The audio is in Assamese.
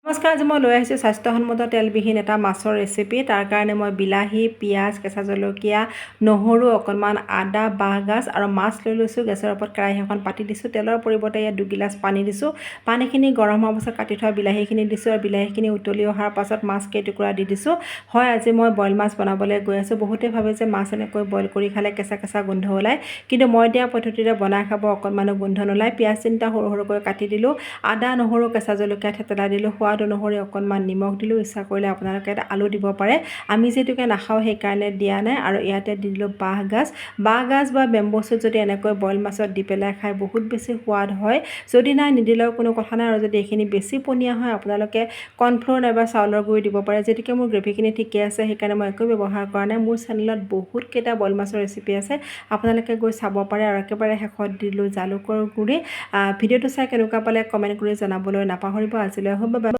নমস্কাৰ, আজি মই লৈ আহিছোঁ স্বাস্থ্যসন্মত তেলবিহীন এটা মাছৰ ৰেচিপি। তাৰ কাৰণে মই বিলাহী, পিঁয়াজ, কেঁচা জলকীয়া, নহৰু, অকণমান আদা, বাঁহগাজ আৰু মাছ লৈ লৈছোঁ। গেছৰ ওপৰত কেৰাহী এখন পাতি দিছোঁ। তেলৰ পৰিৱৰ্তে ইয়াত 2 গিলাচ পানী দিছোঁ। পানীখিনি গৰম হোৱাৰ পাছত কাটি থোৱা বিলাহীখিনি দিছোঁ আৰু বিলাহীখিনি উতলি অহাৰ পাছত মাছ কেইটুকুৰা দি দিছোঁ। হয়, আজি মই বইল মাছ বনাবলৈ গৈ আছোঁ। বহুতে ভাবে যে মাছ এনেকৈ বইল কৰি খালে কেঁচা কেঁচা গোন্ধ ওলায়, কিন্তু মই দিয়া পদ্ধতিৰে বনাই খাব অকণমানো গোন্ধ নোলায়। পিঁয়াজ 3টা সৰু সৰুকৈ কাটি দিলোঁ। আদা, নহৰু, কেঁচা জলকীয়া থেতেলা দিলোঁ। সোৱাদ অনুসৰি অকণমান নিমখ দিলোঁ। ইচ্ছা কৰিলে আপোনালোকে আলু দিব পাৰে। আমি যিহেতুকে নাখাওঁ সেইকাৰণে দিয়া নাই। আৰু ইয়াতে দি দিলোঁ বাঁহগাজ বা বেম্বো চুট যদি এনেকৈ বইল মাছত দি পেলাই খাই বহুত বেছি সোৱাদ হয়। যদি নাই নিদিলেও কোনো কথা নাই। আৰু যদি এইখিনি বেছি পনীয়া হয় আপোনালোকে কৰ্ণফ্ল'ৰ নাইবা চাউলৰ গুড়ি দিব পাৰে। যিহেতুকে মোৰ গ্ৰেভিখিনি ঠিকে আছে সেইকাৰণে মই একো ব্যৱহাৰ কৰা নাই। মোৰ চেনেলত বহুতকেইটা বইল মাছৰ ৰেচিপি আছে, আপোনালোকে গৈ চাব পাৰে। আৰু একেবাৰে শেষত দিলোঁ জালুকৰ গুড়ি। ভিডিঅ'টো চাই কেনেকুৱা পালে কমেণ্ট কৰি জনাবলৈ নাপাহৰিব। আজিলৈ হ'ব।